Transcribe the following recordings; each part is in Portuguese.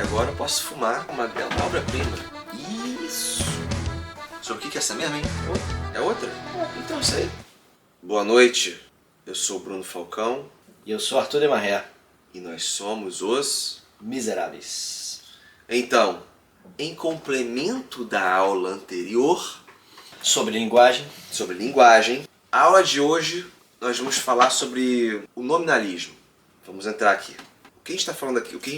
porque agora eu posso fumar uma bela obra-prima. Isso! Sobre o que é essa mesmo, hein? É outra? Então isso aí. Boa noite, eu sou o Bruno Falcão. E eu sou Arthur Demarré. E nós somos os Miseráveis. Então, em complemento da aula anterior Sobre linguagem. A aula de hoje nós vamos falar sobre o nominalismo. Vamos entrar aqui. O que a gente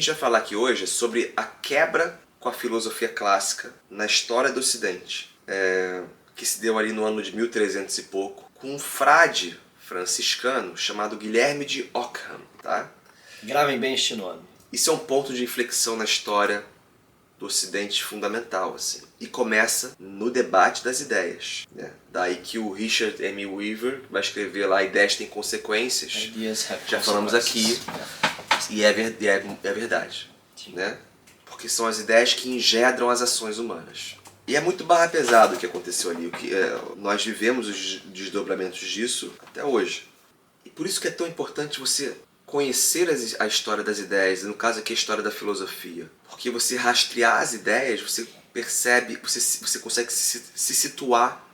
vai falar aqui hoje é sobre a quebra com a filosofia clássica na história do Ocidente, que se deu ali no ano de 1300 e pouco, com um frade franciscano chamado Guilherme de Ockham, tá? Gravem bem este nome. Isso é um ponto de inflexão na história do Ocidente fundamental, assim. E começa no debate das ideias, né? Daí que o Richard M. Weaver vai escrever lá Ideias Têm Consequências. Já falamos aqui. E é verdade, né? Porque são as ideias que engendram as ações humanas. E é muito barra pesado o que aconteceu ali. Nós vivemos os desdobramentos disso até hoje. E por isso que é tão importante você conhecer a história das ideias, no caso aqui a história da filosofia. Porque você rastrear as ideias, você percebe, você consegue se situar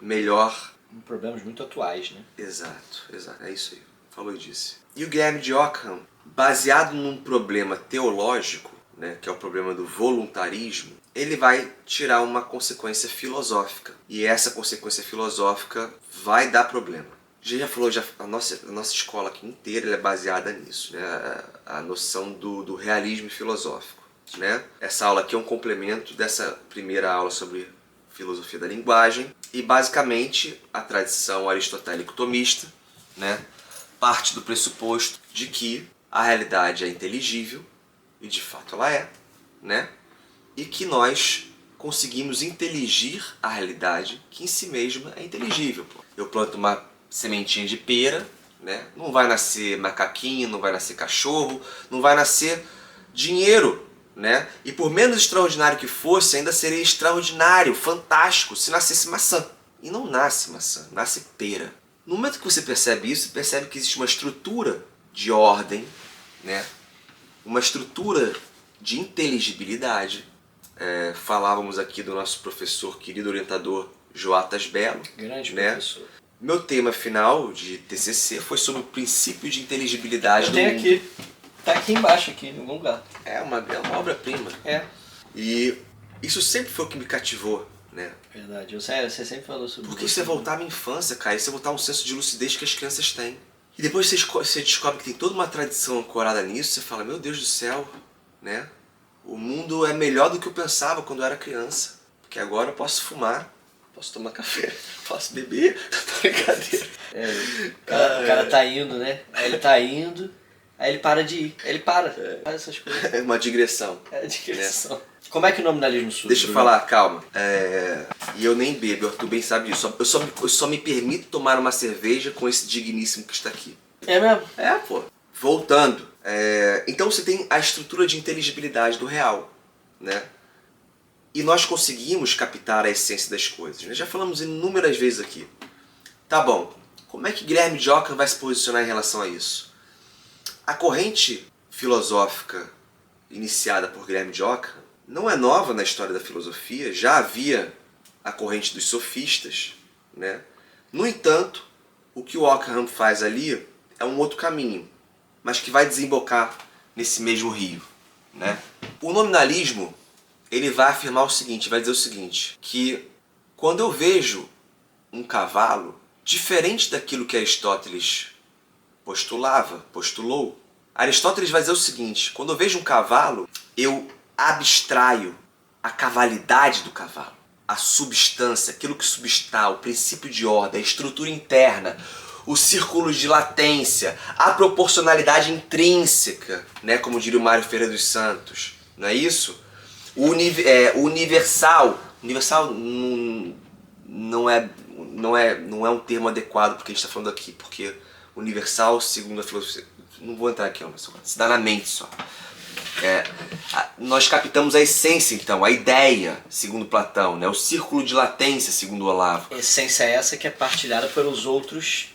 melhor. Em problemas muito atuais, né? Exato. É isso aí. Falou e disse. E o Guilherme de Ockham, baseado num problema teológico, né, que é o problema do voluntarismo, ele vai tirar uma consequência filosófica. E essa consequência filosófica vai dar problema. Já falou, a nossa escola aqui inteira é baseada nisso, né? A noção do realismo filosófico, né? Essa aula aqui é um complemento dessa primeira aula sobre filosofia da linguagem. E basicamente a tradição aristotélico-tomista, né, parte do pressuposto de que a realidade é inteligível, e de fato ela é, né? E que nós conseguimos inteligir a realidade que em si mesma é inteligível. Eu planto uma sementinha de pera, né? Não vai nascer macaquinho, não vai nascer cachorro, não vai nascer dinheiro, né? E por menos extraordinário que fosse, ainda seria extraordinário, fantástico, se nascesse maçã. E não nasce maçã, nasce pera. No momento que você percebe isso, você percebe que existe uma estrutura de ordem, né? Uma estrutura de inteligibilidade. Falávamos aqui do nosso professor, querido orientador Joatas Belo. Grande, né? professor. Meu tema final de TCC foi sobre o princípio de inteligibilidade Eu do tenho mundo. aqui. Tá aqui embaixo, aqui, em algum lugar. É uma obra-prima. É. E isso sempre foi o que me cativou, né? Verdade. Você sempre falou sobre Porque isso é voltar à minha infância, cara. Isso é voltar a um senso de lucidez que as crianças têm. E depois você descobre que tem toda uma tradição ancorada nisso, você fala, meu Deus do céu, né? O mundo é melhor do que eu pensava quando eu era criança. Porque agora eu posso fumar, posso tomar café, posso beber, brincadeira. O cara tá indo, né? Aí ele tá indo, aí ele para de ir. Ele para, faz essas coisas. É uma digressão. É digressão. Né? Como é que o nominalismo surge? Deixa eu falar, calma. E eu nem bebo, tu bem sabe disso. Eu só me permito tomar uma cerveja com esse digníssimo que está aqui. É mesmo? Pô. Voltando. Então você tem a estrutura de inteligibilidade do real, né? E nós conseguimos captar a essência das coisas. Nós já falamos inúmeras vezes aqui. Tá bom. Como é que Guilherme de Ockham vai se posicionar em relação a isso? A corrente filosófica iniciada por Guilherme de Ockham não é nova na história da filosofia, já havia a corrente dos sofistas, né? No entanto, o que o Ockham faz ali é um outro caminho, mas que vai desembocar nesse mesmo rio, né? O nominalismo, ele vai afirmar o seguinte, vai dizer o seguinte, que quando eu vejo um cavalo, diferente daquilo que Aristóteles postulou, Aristóteles vai dizer o seguinte, quando eu vejo um cavalo, eu abstraio a cavalidade do cavalo, a substância, aquilo que substá, o princípio de ordem, a estrutura interna, o círculo de latência, a proporcionalidade intrínseca, né, como diria o Mário Ferreira dos Santos, não é isso? O universal não é um termo adequado porque a gente está falando aqui, porque universal, segundo a filosofia, não vou entrar aqui, se dá na mente só. Nós captamos a essência, então, a ideia, segundo Platão, né? O círculo de latência, segundo Olavo. Essência essa que é partilhada pelos outros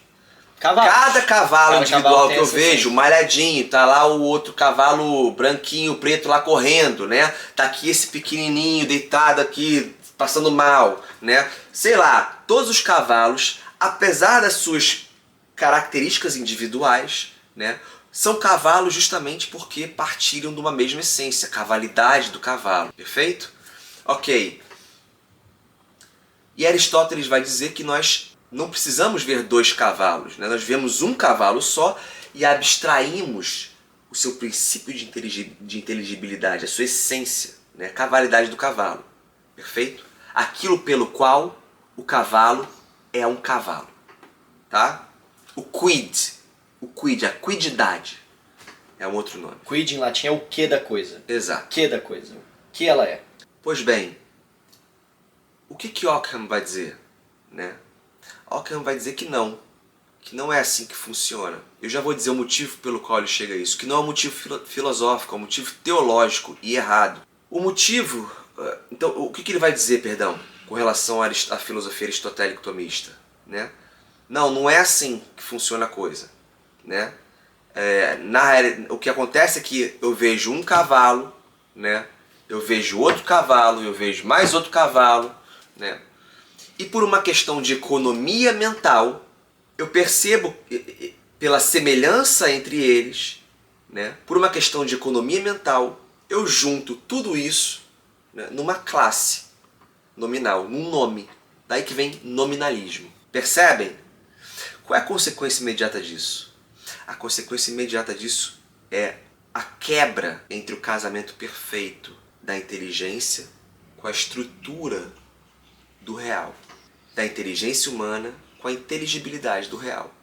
Cada cavalo individual que eu vejo, essência. malhadinho, tá lá o outro cavalo branquinho, preto lá correndo, né? Tá aqui esse pequenininho deitado aqui, passando mal, né? Sei lá, todos os cavalos, apesar das suas características individuais, né? São cavalos justamente porque partilham de uma mesma essência, a cavalidade do cavalo, perfeito? Ok. E Aristóteles vai dizer que nós não precisamos ver dois cavalos, né? Nós vemos um cavalo só e abstraímos o seu princípio de inteligibilidade, a sua essência, né? A cavalidade do cavalo, perfeito? Aquilo pelo qual o cavalo é um cavalo, tá? O quid, a quididade é um outro nome. Quid em latim é o que da coisa. Exato. O que da coisa. O que ela é. Pois bem, o que Ockham vai dizer, né? Ockham vai dizer que não é assim que funciona. Eu já vou dizer o motivo pelo qual ele chega a isso, que não é um motivo filosófico, é um motivo teológico e errado. O motivo, então, o que ele vai dizer, perdão, com relação à filosofia aristotélico-tomista, né? Não é assim que funciona a coisa, né? O que acontece é que eu vejo um cavalo, né? Eu vejo outro cavalo, eu vejo mais outro cavalo, né? E por uma questão de economia mental, eu percebo pela semelhança entre eles, né? Por uma questão de economia mental, eu junto tudo isso, né, numa classe nominal, num nome. Daí que vem nominalismo. Percebem? Qual é a consequência imediata disso? A consequência imediata disso é a quebra entre o casamento perfeito da inteligência com a estrutura do real. Da inteligência humana com a inteligibilidade do real.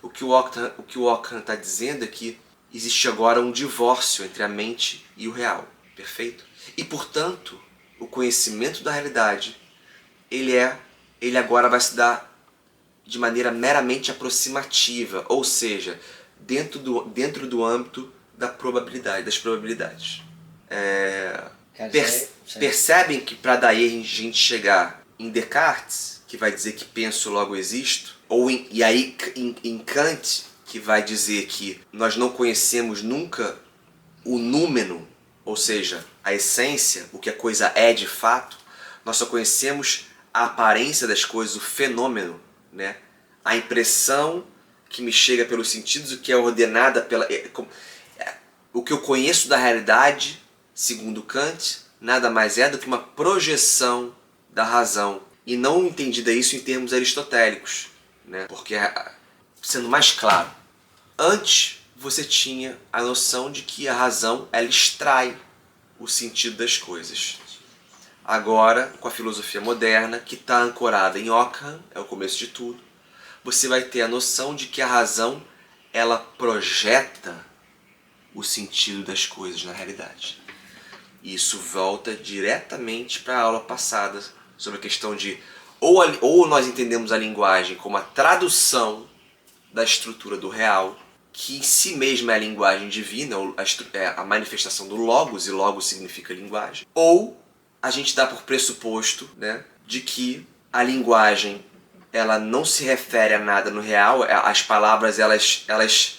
O que o Ockham está dizendo é que existe agora um divórcio entre a mente e o real. Perfeito? E, portanto, o conhecimento da realidade, ele agora vai se dar de maneira meramente aproximativa, ou seja, dentro do âmbito das probabilidades. Percebem que para daí a gente chegar em Descartes, que vai dizer que penso, logo existo, e aí em Kant, que vai dizer que nós não conhecemos nunca o númeno, ou seja, a essência, o que a coisa é de fato, nós só conhecemos a aparência das coisas, o fenômeno, né? A impressão que me chega pelos sentidos, o que é ordenada o que eu conheço da realidade, segundo Kant, nada mais é do que uma projeção da razão. E não entendida isso em termos aristotélicos, né? Porque, sendo mais claro, antes você tinha a noção de que a razão ela extrai o sentido das coisas. Agora, com a filosofia moderna, que está ancorada em Ockham, é o começo de tudo, você vai ter a noção de que a razão ela projeta o sentido das coisas na realidade. E isso volta diretamente para a aula passada sobre a questão de ou nós entendemos a linguagem como a tradução da estrutura do real, que em si mesma é a linguagem divina, a manifestação do logos, e logos significa linguagem, ou a gente dá por pressuposto, né, de que a linguagem ela não se refere a nada no real, as palavras elas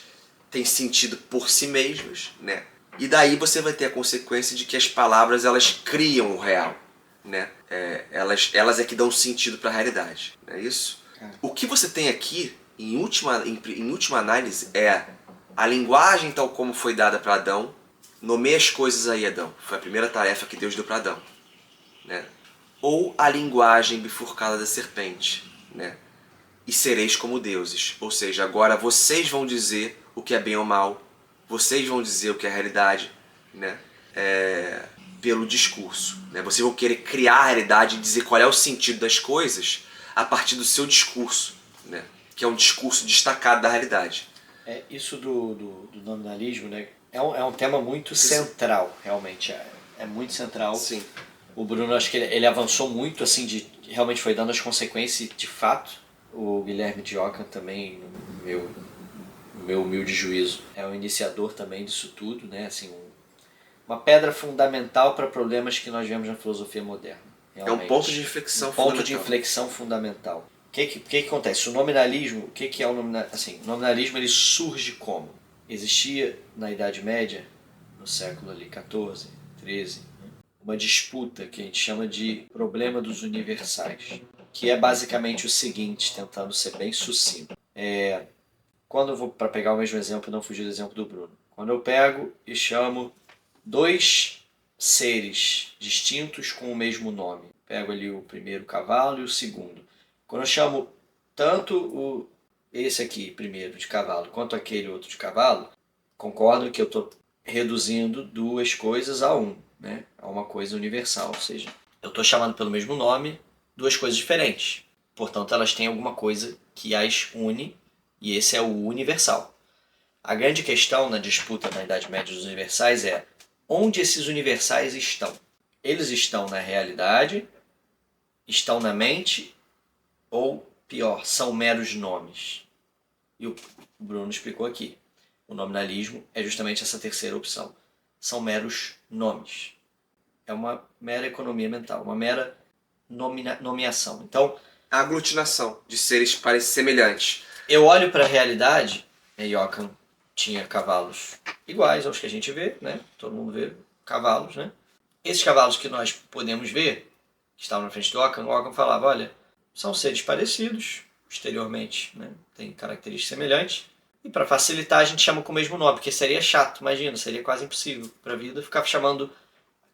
têm sentido por si mesmas, né? E daí você vai ter a consequência de que as palavras elas criam o real, né? Elas é que dão sentido para a realidade, não é isso? O que você tem aqui, em última análise, é a linguagem tal como foi dada para Adão. Nomeia as coisas aí, Adão. Foi a primeira tarefa que Deus deu para Adão, né? Ou a linguagem bifurcada da serpente, né? E sereis como deuses. Ou seja, agora vocês vão dizer o que é bem ou mal, vocês vão dizer o que é realidade, né? Pelo discurso, né? Vocês vão querer criar a realidade e dizer qual é o sentido das coisas a partir do seu discurso, né? Que é um discurso destacado da realidade. Isso do nominalismo, né? É um tema muito central, realmente. É muito central. Sim. O Bruno, acho que ele avançou muito, assim, realmente foi dando as consequências de fato. O Guilherme de Ockham também, no meu humilde juízo, é o iniciador também disso tudo, né? Assim, uma pedra fundamental para problemas que nós vemos na filosofia moderna. Realmente. É um ponto de inflexão fundamental. que acontece? O nominalismo, o que é o nominalismo? Assim, o nominalismo ele surge como? Existia na Idade Média, no século ali 14, 13, uma disputa que a gente chama de problema dos universais, que é basicamente o seguinte, tentando ser bem sucinto. Quando eu vou, para pegar o mesmo exemplo e não fugir do exemplo do Bruno, quando eu pego e chamo dois seres distintos com o mesmo nome, pego ali o primeiro cavalo e o segundo. Quando eu chamo tanto esse aqui primeiro de cavalo quanto aquele outro de cavalo, concordo que eu estou reduzindo duas coisas a um, né? A uma coisa universal, ou seja, eu estou chamando pelo mesmo nome duas coisas diferentes. Portanto, elas têm alguma coisa que as une e esse é o universal. A grande questão na disputa na Idade Média dos universais é onde esses universais estão. Eles estão na realidade, estão na mente ou, pior, são meros nomes. E o Bruno explicou aqui. O nominalismo é justamente essa terceira opção. São meros nomes. É uma mera economia mental, uma mera nomeação. Então, A aglutinação de seres semelhantes. eu olho para a realidade, e Ockham tinha cavalos iguais aos que a gente vê, né? Todo mundo vê cavalos, né? Esses cavalos que nós podemos ver, que estavam na frente do Ockham, o Ockham falava, olha, são seres parecidos, exteriormente, né? Tem características semelhantes, e para facilitar a gente chama com o mesmo nome, porque seria chato, imagina, seria quase impossível para a vida ficar chamando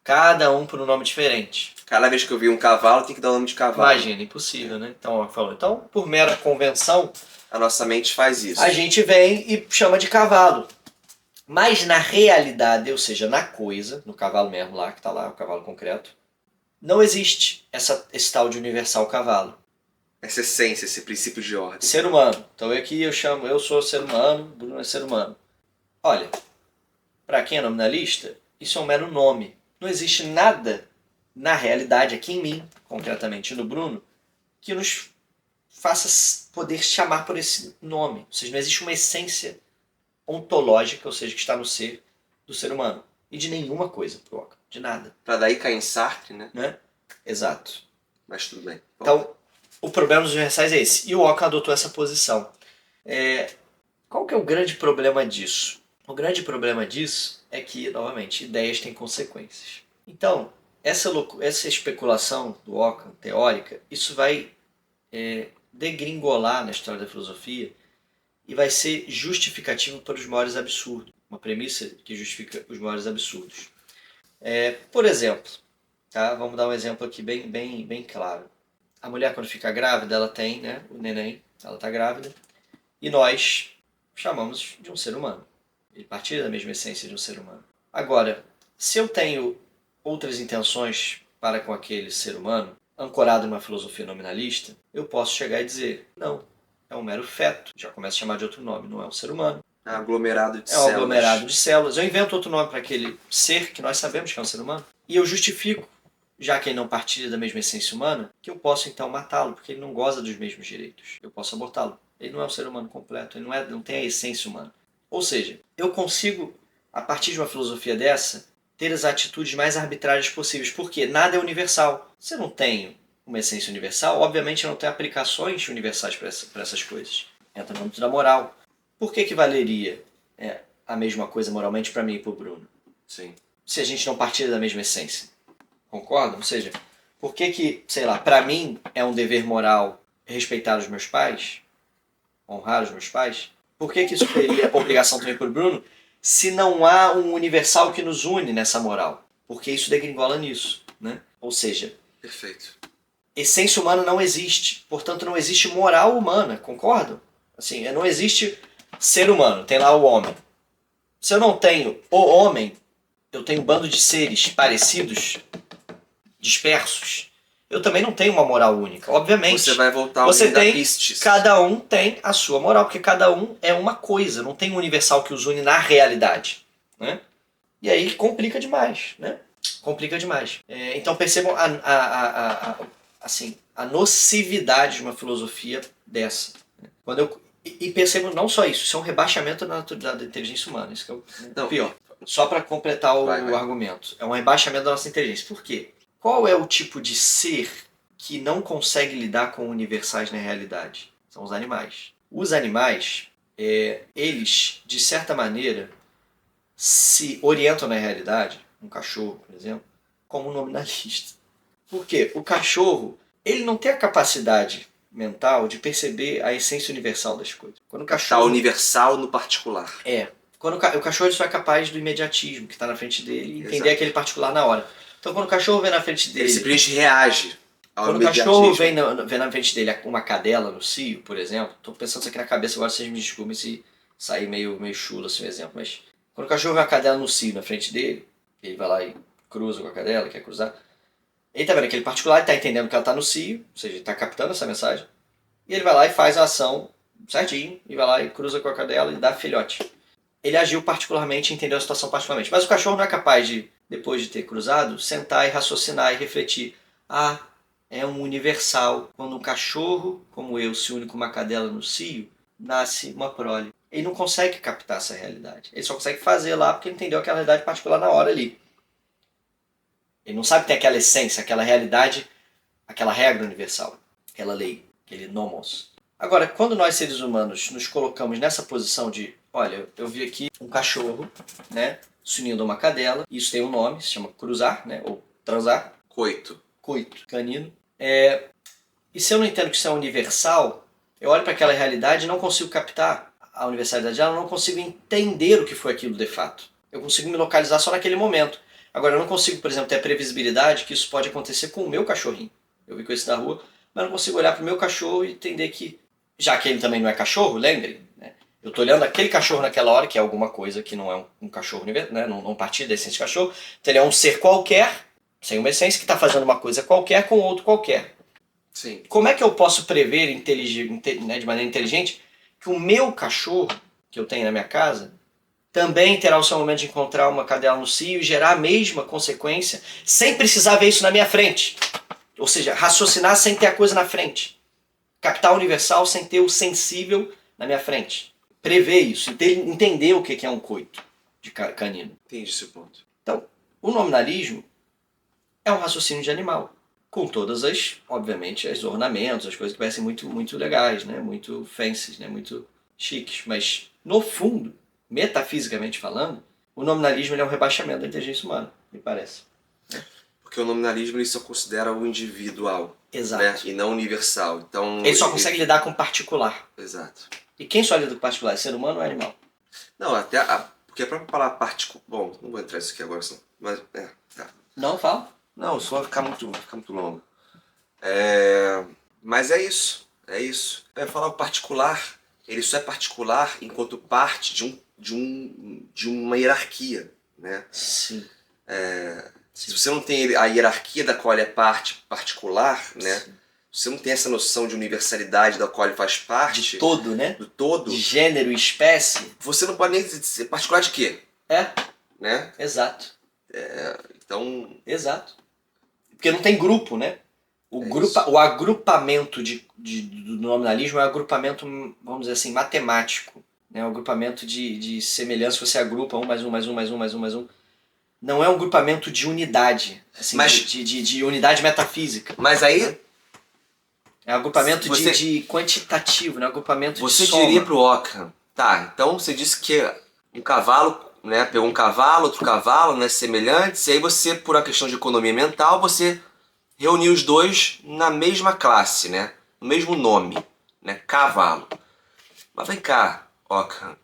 cada um por um nome diferente. Cada vez que eu vi um cavalo, tem que dar o nome de cavalo. Imagina, impossível, né? Então, ó, falou. Então, por mera convenção, A nossa mente faz isso. a gente vem e chama de cavalo. Mas na realidade, ou seja, na coisa, no cavalo mesmo lá, que está lá, o cavalo concreto, não existe esse tal de universal cavalo. Essa essência, esse princípio de ordem. Ser humano. Então aqui eu sou ser humano, Bruno é ser humano. Olha, para quem é nominalista, isso é um mero nome. Não existe nada na realidade, aqui em mim, concretamente no Bruno, que nos faça poder chamar por esse nome. Ou seja, não existe uma essência ontológica, ou seja, que está no ser do ser humano. E de nenhuma coisa, provoca. De nada. Pra daí cair em Sartre, né? Exato. Mas tudo bem. Então, o problema dos universais é esse. E o Ockham adotou essa posição. Qual que é o grande problema disso? O grande problema disso é que, novamente, ideias têm consequências. Então, essa especulação do Ockham, teórica, isso vai degringolar na história da filosofia e vai ser justificativo para os maiores absurdos. Uma premissa que justifica os maiores absurdos. Por exemplo, tá? Vamos dar um exemplo aqui bem claro. A mulher, quando fica grávida, ela tem, né, o neném, ela está grávida, e nós chamamos de um ser humano. Ele partilha da mesma essência de um ser humano. Agora, se eu tenho outras intenções para com aquele ser humano, ancorado numa filosofia nominalista, eu posso chegar e dizer, não, é um mero feto. Já começo a chamar de outro nome, não é um ser humano. É um aglomerado de células. É um aglomerado de células. Eu invento outro nome para aquele ser que nós sabemos que é um ser humano. E eu justifico, já que ele não partilha da mesma essência humana, que eu posso então matá-lo, porque ele não goza dos mesmos direitos. Eu posso abortá-lo. Ele não é um ser humano completo, ele não tem a essência humana. Ou seja, eu consigo, a partir de uma filosofia dessa, ter as atitudes mais arbitrárias possíveis. Porque nada é universal. Se eu não tenho uma essência universal, obviamente eu não tenho aplicações universais para essas coisas. Entra no âmbito da moral. Por que valeria a mesma coisa moralmente para mim e para o Bruno? Sim. Se a gente não partilha da mesma essência. Concordam? Ou seja, por que, sei lá, para mim é um dever moral respeitar os meus pais? Honrar os meus pais? Por que isso teria obrigação também para o Bruno? Se não há um universal que nos une nessa moral. Porque isso degringola nisso, né? Ou seja... Perfeito. Essência humana não existe. Portanto, não existe moral humana. Concordam? Assim, não existe ser humano. Tem lá o homem. Se eu não tenho o homem, eu tenho um bando de seres parecidos, dispersos. Eu também não tenho uma moral única. Obviamente. Você vai voltar ao você tem, Pistis. cada um tem a sua moral, porque cada um é uma coisa. Não tem um universal que os une na realidade. Né? E aí complica demais. Né? Complica demais. Então percebam a nocividade de uma filosofia dessa. E percebo não só isso, isso é um rebaixamento da inteligência humana. Isso que é o pior. Só para completar o argumento. É um rebaixamento da nossa inteligência. Por quê? Qual é o tipo de ser que não consegue lidar com universais na realidade. São os animais. Os animais, eles, de certa maneira, se orientam na realidade, um cachorro, por exemplo, como um nominalista. Por quê? O cachorro, ele não tem a capacidade mental de perceber a essência universal das coisas. Quando o cachorro... Tá universal no particular. Quando o cachorro ele só é capaz do imediatismo que está na frente dele e entender Exato. aquele particular na hora. Então quando o cachorro vê na frente dele... Ele simplesmente reage ao Quando o imediatismo. cachorro vê na frente dele uma cadela no cio, por exemplo, estou pensando isso aqui na cabeça agora, vocês me desculpem se sair meio chulo assim o exemplo, mas quando o cachorro vê uma cadela no cio na frente dele, ele vai lá e cruza com a cadela, quer cruzar, ele está vendo aquele particular, ele está entendendo que ela está no cio, ou seja, ele está captando essa mensagem, e ele vai lá e faz a ação certinho, e vai lá e cruza com a cadela e dá filhote. Ele agiu particularmente, entendeu a situação particularmente. Mas o cachorro não é capaz de, depois de ter cruzado, sentar e raciocinar e refletir. É um universal. Quando um cachorro, como eu, se une com uma cadela no cio, nasce uma prole. Ele não consegue captar essa realidade. Ele só consegue fazer lá porque ele entendeu aquela realidade particular na hora ali. Ele não sabe que tem aquela essência, aquela realidade, aquela regra universal, aquela lei, aquele nomos. Agora, quando nós seres humanos nos colocamos nessa posição de, olha, eu vi aqui um cachorro, né, se unindo a uma cadela, isso tem um nome, se chama cruzar, né, ou transar. Coito, canino. E se eu não entendo que isso é universal, eu olho para aquela realidade e não consigo captar a universalidade dela, eu não consigo entender o que foi aquilo de fato. Eu consigo me localizar só naquele momento. Agora, eu não consigo, por exemplo, ter a previsibilidade que isso pode acontecer com o meu cachorrinho. Eu vi com esse na rua, mas eu não consigo olhar para o meu cachorro e entender que, já que ele também não é cachorro, lembrem, né? Eu estou olhando aquele cachorro naquela hora, que é alguma coisa que não é um cachorro, né? Não partir da essência de cachorro, então ele é um ser qualquer, sem uma essência, que está fazendo uma coisa qualquer com outro qualquer. sim. Como é que eu posso prever né, de maneira inteligente que o meu cachorro, que eu tenho na minha casa, também terá o seu momento de encontrar uma cadela no cio e gerar a mesma consequência, sem precisar ver isso na minha frente? Ou seja, raciocinar sem ter a coisa na frente. Capital universal sem ter o sensível na minha frente. Prever isso, entender o que é um coito de canino. Entendi esse ponto. Então, o nominalismo é um raciocínio de animal, com todas as, obviamente, os ornamentos, as coisas que parecem muito, muito legais, né? Muito fancy, né? Muito chiques. Mas, no fundo, metafisicamente falando, o nominalismo ele é um rebaixamento da inteligência humana, me parece. Porque o nominalismo ele só considera o individual, Exato. né? E não universal. Então, Ele só consegue lidar com o particular. Exato. E quem só lida com o particular? É ser humano ou é animal? Não, até porque a própria palavra particular... Bom, não vou entrar nisso aqui agora, senão... Mas, tá. Não, fala. Não, isso vai ficar muito longo. Mas é isso. É isso. Eu ia falar o particular, ele só é particular enquanto parte de uma hierarquia, né? Sim. Se você não tem a hierarquia da qual ele é parte particular, né? Sim. Se você não tem essa noção de universalidade da qual ele faz parte... De todo, né? Do todo. De gênero e espécie. Você não pode nem ser particular de quê? Né? Exato. Então... Exato. Porque não tem grupo, né? O agrupamento do nominalismo é um agrupamento, vamos dizer assim, matemático. Né? Um agrupamento de semelhança, você agrupa 1 mais 1 mais 1 mais 1 mais 1 mais 1. Não é um agrupamento de unidade, assim, mas, de unidade metafísica. Mas aí... É um agrupamento de quantitativo, né? Agrupamento de Você soma. diria pro Ockham, tá, então você disse que um cavalo, né, pegou um cavalo, outro cavalo, né, semelhantes, e aí você, por uma questão de economia mental, você reuniu os dois na mesma classe, né, no mesmo nome, né, cavalo. Mas vem cá, Ockham,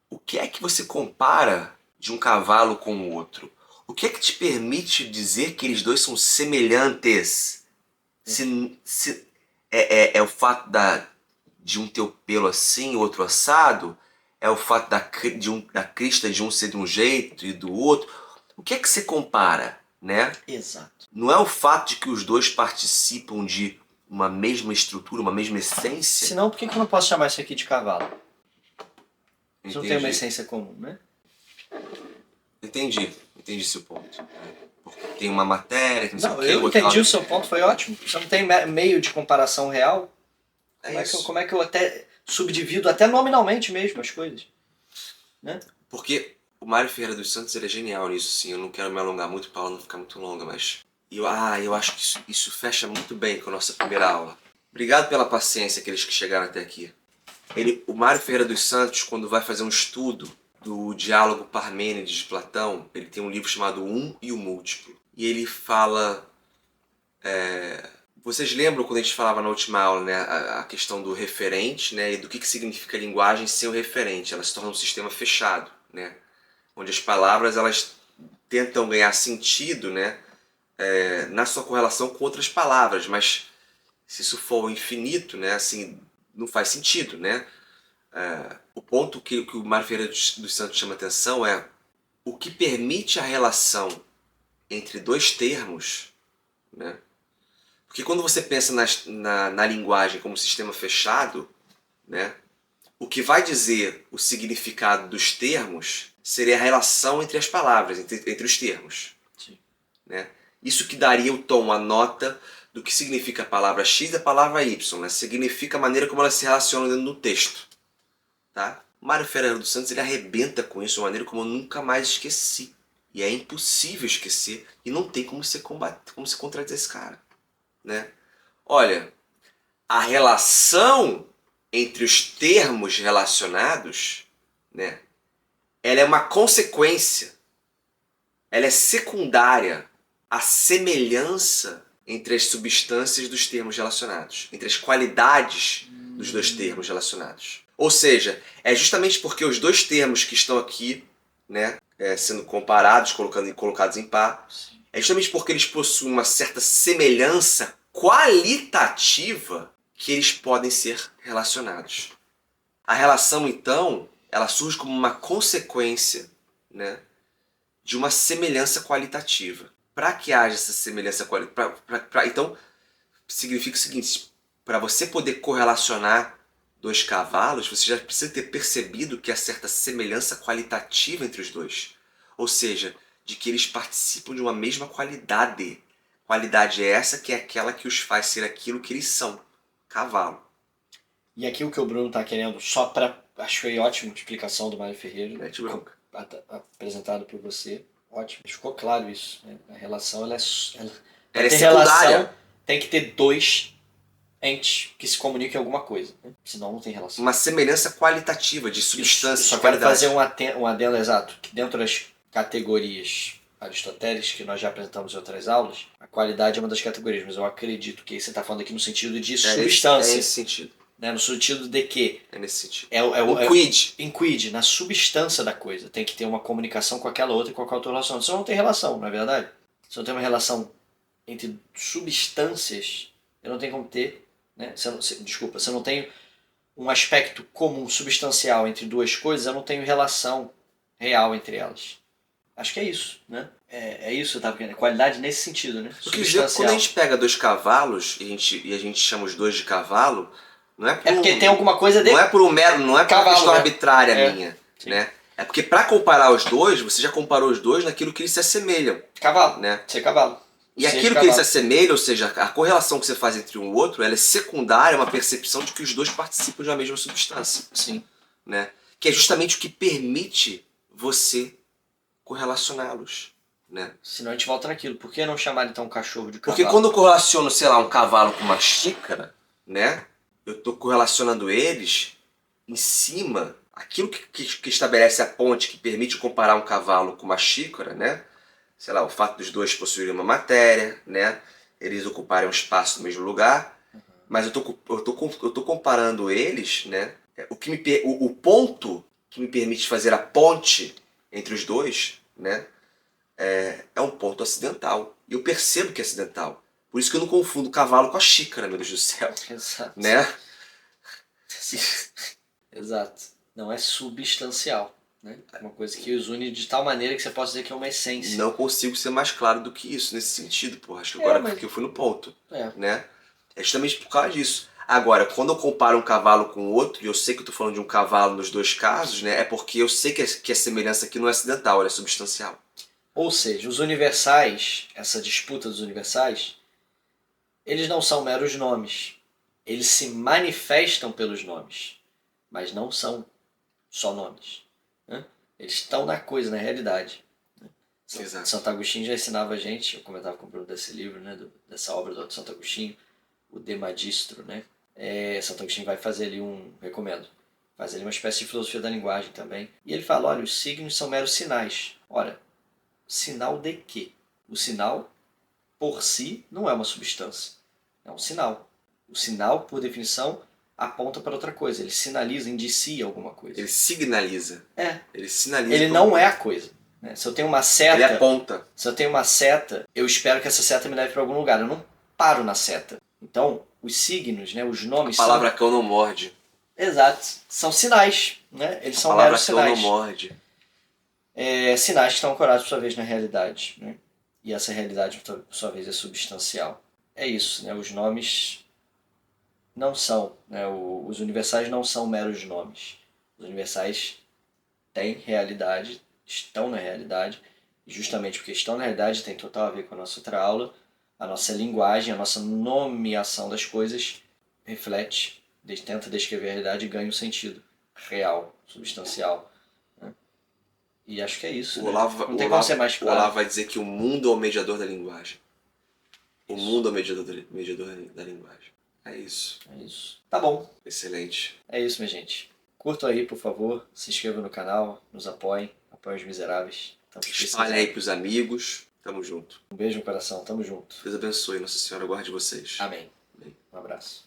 o que é que você compara de um cavalo com o outro? O que é que te permite dizer que eles dois são semelhantes? É o fato de um ter o pelo assim e o outro assado? É o fato da crista de um ser de um jeito e do outro? O que é que você compara, né? Exato. Não é o fato de que os dois participam de uma mesma estrutura, uma mesma essência? Senão, por que eu não posso chamar isso aqui de cavalo? Entendi. Isso não tem uma essência comum, né? Entendi seu ponto. Porque tem uma matéria, que não sei o quê. Eu entendi o seu ponto, foi ótimo. Você não tem meio de comparação real. Como é que eu até subdivido, até nominalmente mesmo, as coisas? Né? Porque o Mário Ferreira dos Santos ele é genial nisso, sim. Eu não quero me alongar muito para ela não ficar muito longa, mas Eu acho que isso fecha muito bem com a nossa primeira aula. Obrigado pela paciência, aqueles que chegaram até aqui. O Mário Ferreira dos Santos, quando vai fazer um estudo do diálogo Parmênides de Platão, ele tem um livro chamado Um e o Múltiplo. E ele fala... Vocês lembram quando a gente falava na última aula, né, a questão do referente, né, e do que significa a linguagem sem o referente? Ela se torna um sistema fechado, né, onde as palavras elas tentam ganhar sentido, né, na sua correlação com outras palavras, mas se isso for infinito, né, assim, não faz sentido, né? O ponto que o Mário Ferreira dos Santos chama atenção é o que permite a relação entre dois termos, né? Porque quando você pensa na linguagem como sistema fechado, né, o que vai dizer o significado dos termos seria a relação entre as palavras, entre os termos. Sim. Né? Isso que daria o tom, a nota do que significa a palavra X e a palavra Y. Né? Significa a maneira como elas se relacionam dentro do texto. Tá? Mário Ferreira dos Santos ele arrebenta com isso de uma maneira como eu nunca mais esqueci. E é impossível esquecer e não tem como se contradizer esse cara. Né? Olha, a relação entre os termos relacionados, né, ela é uma consequência, ela é secundária à semelhança entre as substâncias dos termos relacionados, entre as qualidades dos dois termos relacionados. Ou seja, é justamente porque os dois termos que estão aqui, né, sendo comparados, colocados em par, é justamente porque eles possuem uma certa semelhança qualitativa que eles podem ser relacionados. A relação, então, ela surge como uma consequência, né, de uma semelhança qualitativa. Para que haja essa semelhança qualitativa, então, significa o seguinte, para você poder correlacionar dois cavalos, você já precisa ter percebido que há certa semelhança qualitativa entre os dois. Ou seja, de que eles participam de uma mesma qualidade. Qualidade é essa que é aquela que os faz ser aquilo que eles são, cavalo. E aqui o que o Bruno está querendo, só para... Achei ótima a explicação do Mário Ferreira, apresentado por você. Ótimo. Ficou claro isso. Né? A relação, ela é ter relação, tem que ter dois entes que se comunicam em alguma coisa. Né? Senão não tem relação. Uma semelhança qualitativa de substância. Só quero fazer um adendo exato. Que dentro das categorias aristotélicas que nós já apresentamos em outras aulas, a qualidade é uma das categorias, mas eu acredito que você está falando aqui no sentido de substância. É nesse sentido. Né? No sentido de que... É nesse sentido. Em quid, na substância da coisa. Tem que ter uma comunicação com aquela outra e com aquela outra relação. Você não tem relação, não é verdade? Se não tem uma relação entre substâncias, eu não tenho como ter... Né? Você não tem um aspecto comum, substancial entre duas coisas, eu não tenho relação real entre elas. Acho que é isso, né? É isso, tá? Qualidade nesse sentido, né? Porque quando a gente pega dois cavalos e a gente chama os dois de cavalo, não é porque tem alguma coisa dele. Não é por um mero, não é por uma questão arbitrária minha, sim. Né? É porque para comparar os dois, você já comparou os dois naquilo que eles se assemelham. Cavalo, né? Ser cavalo. E aquilo que eles se assemelham, ou seja, a correlação que você faz entre um e o outro, ela é secundária a uma percepção de que os dois participam de uma mesma substância. Sim. Né? Que é justamente o que permite você correlacioná-los. Né? Senão a gente volta naquilo. Por que não chamar então um cachorro de cavalo? Porque quando eu correlaciono, sei lá, um cavalo com uma xícara, né? Eu estou correlacionando eles em cima, aquilo que estabelece a ponte que permite comparar um cavalo com uma xícara, né? Sei lá, o fato dos dois possuírem uma matéria, né? Eles ocuparem um espaço no mesmo lugar, mas eu tô comparando eles, né? O ponto que me permite fazer a ponte entre os dois, né? É um ponto acidental. E eu percebo que é acidental. Por isso que eu não confundo o cavalo com a xícara, meu Deus do céu. Exato. Né? Exato. Não é substancial. Né? É uma coisa que os une de tal maneira que você pode dizer que é uma essência. Não consigo ser mais claro do que isso nesse sentido, porra. Acho que agora que eu fui no ponto. Né? É justamente por causa disso. Agora, quando eu comparo um cavalo com o outro, e eu sei que eu estou falando de um cavalo nos dois casos, né? É porque eu sei que a semelhança aqui não é acidental, ela é substancial. Ou seja, os universais, essa disputa dos universais, eles não são meros nomes. Eles se manifestam pelos nomes, mas não são só nomes. Né? Eles estão na coisa, na realidade. Né? Exato. Santo Agostinho já ensinava a gente, eu comentava com o Bruno desse livro, né? Dessa obra do Santo Agostinho, o De Magistro, né? Santo Agostinho vai fazer ali recomendo, faz ali uma espécie de filosofia da linguagem também. E ele fala, olha, os signos são meros sinais. Ora, sinal de quê? O sinal, por si, não é uma substância. É um sinal. O sinal, por definição, aponta para outra coisa. Ele sinaliza, indicia alguma coisa. Ele signaliza. Ele sinaliza. Ele não é a coisa. Né? Se eu tenho uma seta... Ele aponta. Se eu tenho uma seta, eu espero que essa seta me leve para algum lugar. Eu não paro na seta. Então, os signos, né, os nomes... A palavra cão não morde. Exato. São sinais. Né? Eles são a palavra meros cão sinais. não morde. Sinais que estão ancorados, por sua vez, na realidade. Né? E essa realidade, por sua vez, é substancial. É isso. Né? Os nomes não são... Né? Os universais não são meros nomes. Os universais têm realidade, estão na realidade. E justamente porque estão na realidade, tem total a ver com a nossa outra aula. A nossa linguagem, a nossa nomeação das coisas reflete, tenta descrever a realidade e ganha um sentido real, substancial. Né? E acho que é isso. Não tem como ser mais claro. O Olavo vai dizer que o mundo é o mediador da linguagem. O mundo é o mediador da linguagem. É isso. É isso. Tá bom. Excelente. É isso, minha gente. Curtam aí, por favor. Se inscrevam no canal, nos apoiem. Apoiem os miseráveis. Espalhe aí pros amigos. Tamo junto. Um beijo no coração. Tamo junto. Deus abençoe. Nossa Senhora guarde vocês. Amém. Um abraço.